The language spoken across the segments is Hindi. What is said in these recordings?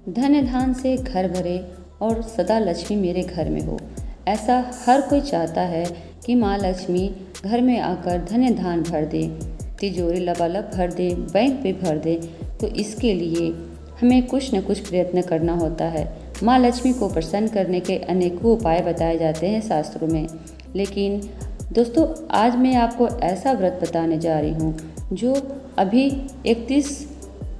धन्य धान से घर भरे और सदा लक्ष्मी मेरे घर में हो। ऐसा हर कोई चाहता है कि माँ लक्ष्मी घर में आकर धन्य धान भर दे, तिजोरी लबालब भर दे, बैंक पे भर दे। तो इसके लिए हमें कुछ न कुछ प्रयत्न करना होता है। माँ लक्ष्मी को प्रसन्न करने के अनेकों उपाय बताए जाते हैं शास्त्रों में। लेकिन दोस्तों, आज मैं आपको ऐसा व्रत बताने जा रही हूँ जो अभी 31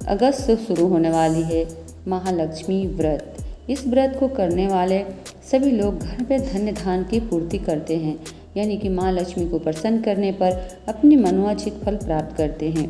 अगस्त से शुरू होने वाली है, महालक्ष्मी व्रत। इस व्रत को करने वाले सभी लोग घर पे धन्य धान की पूर्ति करते हैं, यानी कि माँ लक्ष्मी को प्रसन्न करने पर अपनी मनोवांछित फल प्राप्त करते हैं।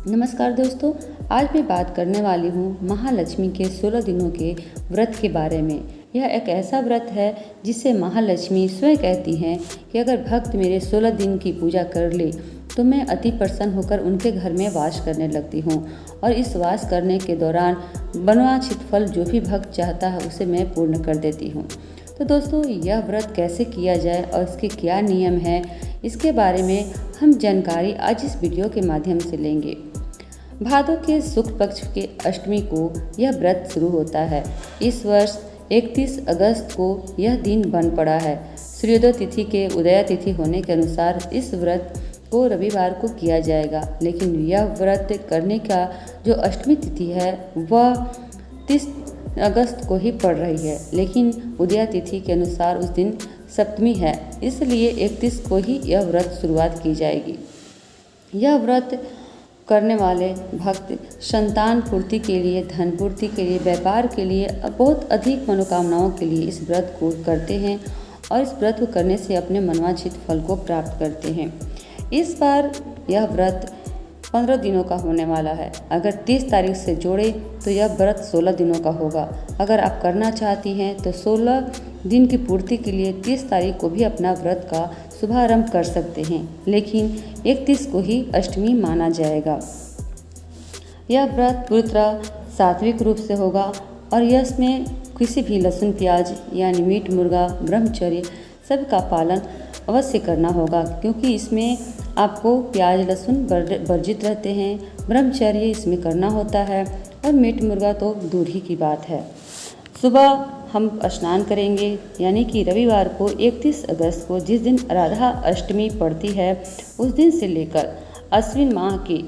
नमस्कार दोस्तों, आज मैं बात करने वाली हूँ महालक्ष्मी के 16 दिनों के व्रत के बारे में। यह एक ऐसा व्रत है जिसे महालक्ष्मी स्वयं कहती हैं कि अगर भक्त मेरे 16 दिन की पूजा कर ले तो मैं अति प्रसन्न होकर उनके घर में वास करने लगती हूँ, और इस वास करने के दौरान मनोवांछित फल जो भी भक्त चाहता है उसे मैं पूर्ण कर देती हूँ। तो दोस्तों, यह व्रत कैसे किया जाए और इसके क्या नियम हैं, इसके बारे में हम जानकारी आज इस वीडियो के माध्यम से लेंगे। भादों के शुक्ल पक्ष के अष्टमी को यह व्रत शुरू होता है। इस वर्ष 31 अगस्त को यह दिन बन पड़ा है। सूर्योदय तिथि के उदय तिथि होने के अनुसार इस व्रत को रविवार को किया जाएगा, लेकिन यह व्रत करने का जो अष्टमी तिथि है वह 30 अगस्त को ही पड़ रही है, लेकिन उदय तिथि के अनुसार उस दिन सप्तमी है, इसलिए 31 को ही यह व्रत शुरुआत की जाएगी। यह व्रत करने वाले भक्त संतान पूर्ति के लिए, धन पूर्ति के लिए, व्यापार के लिए, बहुत अधिक मनोकामनाओं के लिए इस व्रत को करते हैं और इस व्रत को करने से अपने मनवांछित फल को प्राप्त करते हैं। इस बार यह व्रत 15 दिनों का होने वाला है। अगर 30 तारीख से जोड़े तो यह व्रत 16 दिनों का होगा। अगर आप करना चाहती हैं तो 16 दिन की पूर्ति के लिए 30 तारीख को भी अपना व्रत का शुभारंभ कर सकते हैं, लेकिन 31 को ही अष्टमी माना जाएगा। यह व्रत पूरी तरह सात्विक रूप से होगा और इसमें किसी भी लहसुन प्याज यानी मीट मुर्गा ब्रह्मचर्य सब का पालन अवश्य करना होगा, क्योंकि इसमें आपको प्याज लहसुन वर्जित रहते हैं, ब्रह्मचर्य इसमें करना होता है और मीट मुर्गा तो दूर ही की बात है। सुबह हम स्नान करेंगे, यानी कि रविवार को 31 अगस्त को जिस दिन राधा अष्टमी पड़ती है उस दिन से लेकर अश्विन माह की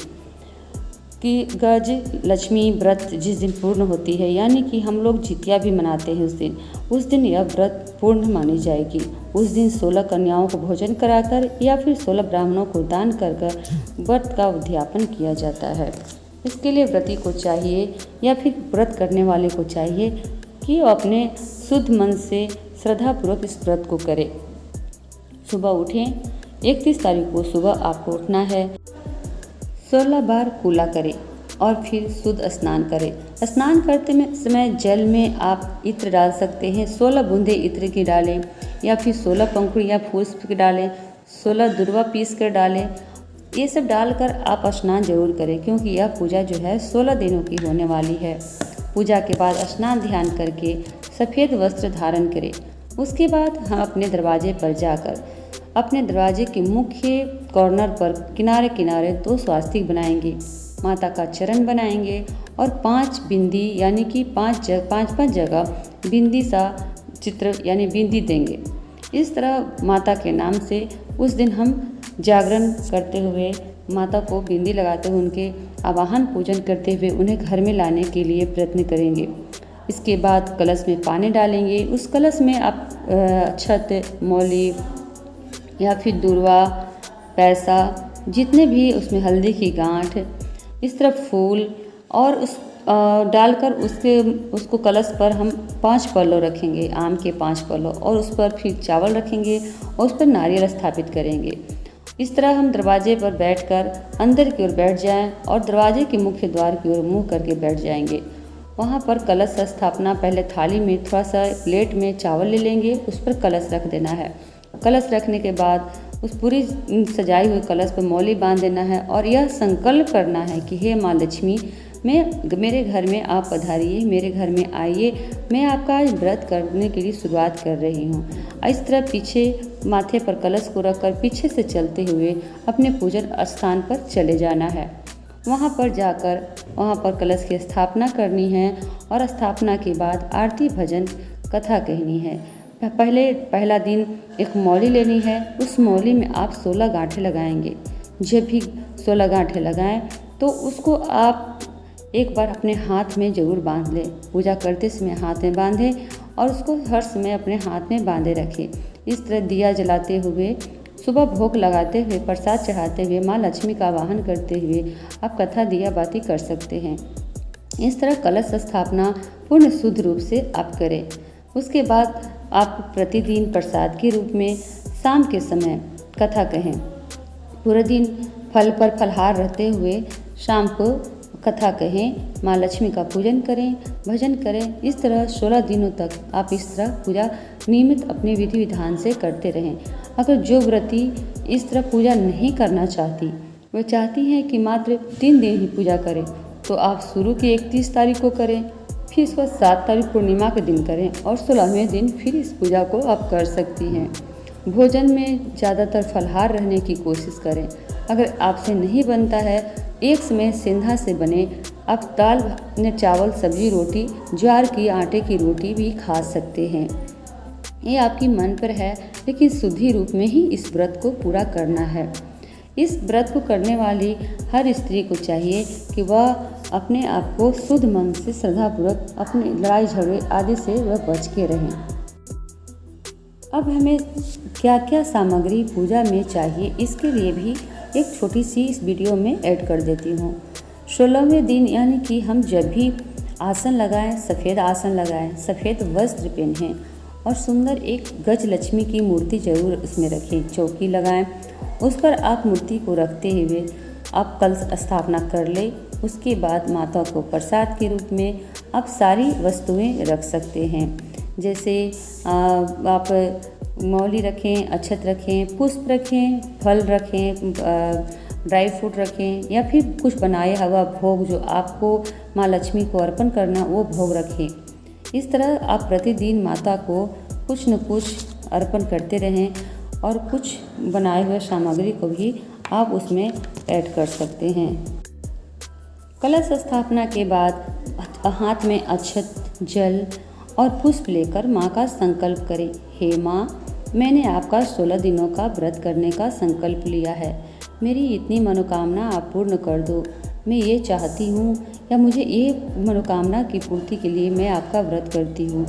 गज लक्ष्मी व्रत जिस दिन पूर्ण होती है, यानी कि हम लोग जितिया भी मनाते हैं उस दिन यह व्रत पूर्ण मानी जाएगी। उस दिन 16 कन्याओं को भोजन कराकर या फिर 16 ब्राह्मणों को दान कर व्रत का उद्यापन किया जाता है। इसके लिए व्रती को चाहिए या फिर व्रत करने वाले को चाहिए कि वो अपने शुद्ध मन से श्रद्धापूर्वक इस व्रत को करें। सुबह उठें, 31 तारीख को सुबह आपको उठना है, 16 बार कूला करें और फिर शुद्ध स्नान करें। स्नान करते समय जल में आप इत्र डाल सकते हैं, 16 बूंदे इत्र की डालें या फिर 16 पंखुड़ियाँ पुष्प की डालें, 16 दुर्वा पीस कर डालें। ये सब डालकर आप स्नान जरूर करें, क्योंकि यह पूजा जो है 16 दिनों की होने वाली है। पूजा के बाद स्नान ध्यान करके सफ़ेद वस्त्र धारण करें। उसके बाद हम अपने दरवाजे पर जाकर अपने दरवाजे के मुख्य कॉर्नर पर किनारे किनारे 2 स्वास्तिक बनाएंगे, माता का चरण बनाएंगे और 5 बिंदी यानी कि 5 जगह बिंदी सा चित्र यानी बिंदी देंगे। इस तरह माता के नाम से उस दिन हम जागरण करते हुए माता को बिंदी लगाते हुए उनके आवाहन पूजन करते हुए उन्हें घर में लाने के लिए प्रयत्न करेंगे। इसके बाद कलश में पानी डालेंगे। उस कलश में आप अक्षत, मौली या फिर दूर्वा, पैसा, जितने भी उसमें हल्दी की गांठ, इस तरह फूल और उस डालकर उसको कलश पर हम 5 पल्लों रखेंगे, आम के 5 पल्लों, और उस पर फिर चावल रखेंगे और उस पर नारियल स्थापित करेंगे। इस तरह हम दरवाजे पर बैठकर अंदर की ओर बैठ जाएं और दरवाजे के मुख्य द्वार की ओर मुँह करके बैठ जाएंगे। वहाँ पर कलश स्थापना, पहले थाली में थोड़ा सा प्लेट में चावल ले लेंगे, उस पर कलश रख देना है। कलश रखने के बाद उस पूरी सजाई हुई कलश पर मौली बांध देना है और यह संकल्प करना है कि हे माँ लक्ष्मी, मेरे घर में आप पधारिए, मेरे घर में आइए, मैं आपका आज व्रत करने के लिए शुरुआत कर रही हूँ। इस तरह पीछे माथे पर कलश को रखकर पीछे से चलते हुए अपने पूजन स्थान पर चले जाना है। वहाँ पर जाकर वहाँ पर कलश की स्थापना करनी है और स्थापना के बाद आरती भजन कथा कहनी है। पहला दिन एक मौली लेनी है। उस मौली में आप 16 गांठें लगाएंगे। जब भी 16 गांठें लगाएं तो उसको आप एक बार अपने हाथ में ज़रूर बांध लें। पूजा करते समय हाथ में बांधें और उसको हर समय अपने हाथ में बांधे रखें। इस तरह दिया जलाते हुए, सुबह भोग लगाते हुए, प्रसाद चढ़ाते हुए, माँ लक्ष्मी का आवाहन करते हुए आप कथा दिया बाती कर सकते हैं। इस तरह कलश स्थापना पूर्ण शुद्ध रूप से आप करें। उसके बाद आप प्रतिदिन प्रसाद के रूप में शाम के समय कथा कहें। पूरे दिन फल पर फलहार रहते हुए शाम को कथा कहें, माँ लक्ष्मी का पूजन करें, भजन करें। इस तरह 16 दिनों तक आप इस तरह पूजा नियमित अपने विधि विधान से करते रहें। अगर जो व्रती इस तरह पूजा नहीं करना चाहती, वो चाहती हैं कि मात्र 3 दिन ही पूजा करें, तो आप शुरू की 31 तारीख को करें, फिर इसके बाद 7 तारीख पूर्णिमा के दिन करें और 16वें दिन फिर इस पूजा को आप कर सकती हैं। भोजन में ज़्यादातर फलहार रहने की कोशिश करें। अगर आपसे नहीं बनता है, एक समय सेंधा से बने आप दाल ने चावल सब्जी रोटी, ज्वार की आटे की रोटी भी खा सकते हैं। ये आपकी मन पर है, लेकिन शुद्धि रूप में ही इस व्रत को पूरा करना है। इस व्रत को करने वाली हर स्त्री को चाहिए कि वह अपने आप को शुद्ध मन से श्रद्धापूर्वक अपने लड़ाई झगड़े आदि से वह बच के रहें। अब हमें क्या क्या सामग्री पूजा में चाहिए, इसके लिए भी एक छोटी सी इस वीडियो में ऐड कर देती हूँ। 16वें दिन यानी कि हम जब भी आसन लगाएं, सफ़ेद आसन लगाएं, सफ़ेद वस्त्र पहनें और सुंदर एक गज लक्ष्मी की मूर्ति जरूर उसमें रखें। चौकी लगाएं, उस पर आप मूर्ति को रखते हुए आप कलश स्थापना कर लें। उसके बाद माता को प्रसाद के रूप में आप सारी वस्तुएं रख सकते हैं। जैसे आप मौली रखें, अक्षत रखें, पुष्प रखें, फल रखें, ड्राई फ्रूट रखें या फिर कुछ बनाया हुआ भोग जो आपको माँ लक्ष्मी को अर्पण करना, वो भोग रखें। इस तरह आप प्रतिदिन माता को कुछ न कुछ अर्पण करते रहें और कुछ बनाए हुए सामग्री को भी आप उसमें ऐड कर सकते हैं। कलश स्थापना के बाद हाथ में अक्षत, जल और पुष्प लेकर माँ का संकल्प करें। हे माँ, मैंने आपका 16 दिनों का व्रत करने का संकल्प लिया है। मेरी इतनी मनोकामना आप पूर्ण कर दो। मैं ये चाहती हूँ या मुझे ये मनोकामना की पूर्ति के लिए मैं आपका व्रत करती हूँ।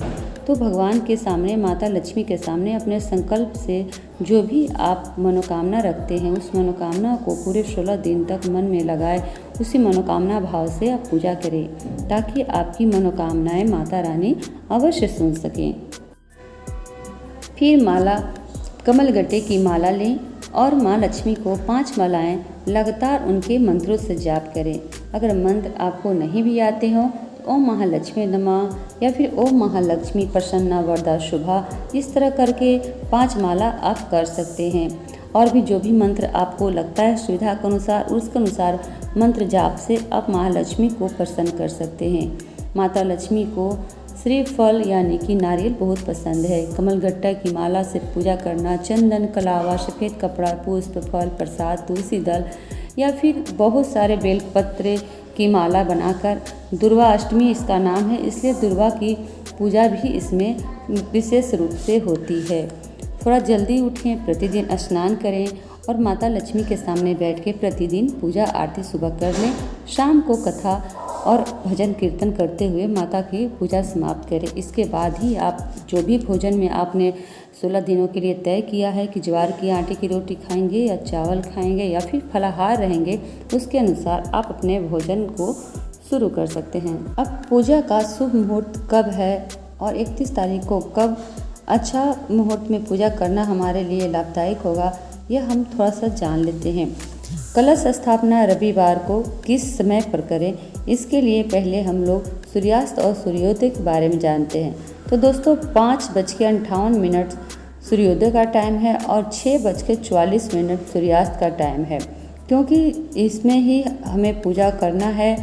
तो भगवान के सामने, माता लक्ष्मी के सामने अपने संकल्प से जो भी आप मनोकामना रखते हैं, उस मनोकामना को पूरे 16 दिन तक मन में लगाए, उसी मनोकामना भाव से आप पूजा करें, ताकि आपकी मनोकामनाएं माता रानी अवश्य सुन सकें। फिर माला, कमलगट्टे की माला लें और माँ लक्ष्मी को 5 मालाएं लगातार उनके मंत्रों से जाप करें। अगर मंत्र आपको नहीं भी आते हों तो ओम महालक्ष्मी नमः या फिर ओम महालक्ष्मी प्रसन्ना वरदा शुभा, इस तरह करके 5 माला आप कर सकते हैं। और भी जो भी मंत्र आपको लगता है सुविधा के अनुसार, उसके अनुसार मंत्र जाप से आप महालक्ष्मी को प्रसन्न कर सकते हैं। माता लक्ष्मी को श्रीफल यानी कि नारियल बहुत पसंद है। कमलगट्टा की माला से पूजा करना, चंदन, कलावा, सफ़ेद कपड़ा, पुष्प, फल, प्रसाद, तुलसी दल या फिर बहुत सारे बेलपत्र की माला बनाकर, दुर्वा अष्टमी इसका नाम है, इसलिए दुर्वा की पूजा भी इसमें विशेष रूप से होती है। थोड़ा जल्दी उठें, प्रतिदिन स्नान करें और माता लक्ष्मी के सामने बैठ के प्रतिदिन पूजा आरती सुबह कर लें। शाम को कथा और भजन कीर्तन करते हुए माता की पूजा समाप्त करें। इसके बाद ही आप जो भी भोजन में आपने 16 दिनों के लिए तय किया है कि ज्वार की आटे की रोटी खाएंगे या चावल खाएंगे या फिर फलाहार रहेंगे, उसके अनुसार आप अपने भोजन को शुरू कर सकते हैं। अब पूजा का शुभ मुहूर्त कब है और 31 तारीख को कब अच्छा मुहूर्त में पूजा करना हमारे लिए लाभदायक होगा, यह हम थोड़ा सा जान लेते हैं। कलश स्थापना रविवार को किस समय पर करें, इसके लिए पहले हम लोग सूर्यास्त और सूर्योदय के बारे में जानते हैं। तो दोस्तों 5:58 सूर्योदय का टाइम है और 6:44 सूर्यास्त का टाइम है, क्योंकि इसमें ही हमें पूजा करना है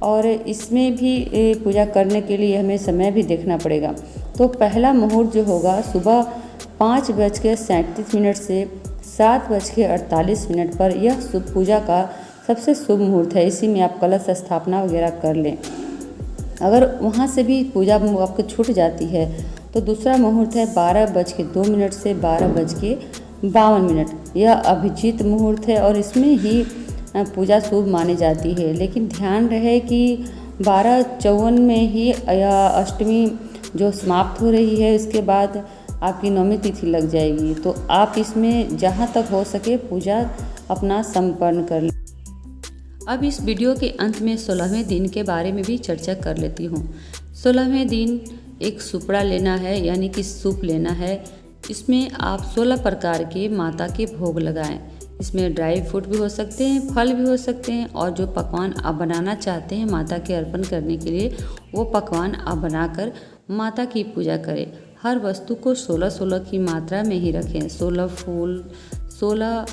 और इसमें भी पूजा करने के लिए हमें समय भी देखना पड़ेगा। तो पहला मुहूर्त जो होगा सुबह 5:37 से 7:48 पर, यह शुभ पूजा का सबसे शुभ मुहूर्त है। इसी में आप कलश स्थापना वगैरह कर लें। अगर वहाँ से भी पूजा आपको छूट जाती है तो दूसरा मुहूर्त है 12:02 से 12:52। यह अभिजीत मुहूर्त है और इसमें ही पूजा शुभ मानी जाती है। लेकिन ध्यान रहे कि 12:54 में ही यह अष्टमी जो समाप्त हो रही है, उसके बाद आपकी नवमी तिथि लग जाएगी। तो आप इसमें जहाँ तक हो सके पूजा अपना संपन्न कर लें। अब इस वीडियो के अंत में 16वें दिन के बारे में भी चर्चा कर लेती हूँ। 16वें दिन एक सुपड़ा लेना है, यानी कि सूप लेना है। इसमें आप 16 प्रकार के माता के भोग लगाएं। इसमें ड्राई फ्रूट भी हो सकते हैं, फल भी हो सकते हैं, और जो पकवान आप बनाना चाहते हैं माता के अर्पण करने के लिए, वो पकवान आप बनाकर माता की पूजा करें। हर वस्तु को 16-16 की मात्रा में ही रखें। 16 फूल, 16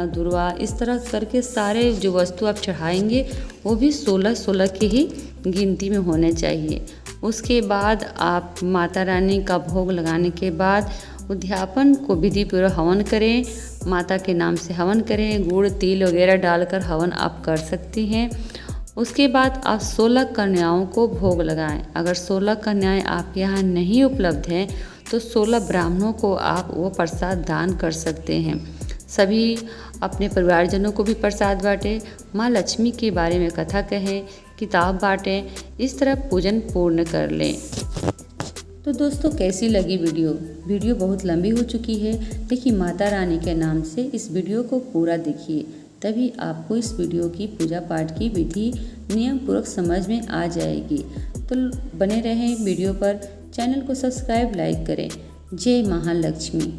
दुर्वा, इस तरह करके सारे जो वस्तु आप चढ़ाएंगे वो भी 16-16 की ही गिनती में होने चाहिए। उसके बाद आप माता रानी का भोग लगाने के बाद उद्यापन को विधिपूर्वक हवन करें। माता के नाम से हवन करें। गुड़ तिल वगैरह डालकर हवन आप कर सकती हैं। उसके बाद आप 16 कन्याओं को भोग लगाएं। अगर 16 कन्याएं आपके यहाँ नहीं उपलब्ध हैं तो 16 ब्राह्मणों को आप वो प्रसाद दान कर सकते हैं। सभी अपने परिवारजनों को भी प्रसाद बांटें। माँ लक्ष्मी के बारे में कथा कहें, किताब बांटें। इस तरह पूजन पूर्ण कर लें। तो दोस्तों, कैसी लगी वीडियो बहुत लंबी हो चुकी है, लेकिन माता रानी के नाम से इस वीडियो को पूरा देखिए, तभी आपको इस वीडियो की पूजा पाठ की विधि नियम पूर्वक समझ में आ जाएगी। तो बने रहें वीडियो पर। चैनल को सब्सक्राइब, लाइक करें। जय महालक्ष्मी।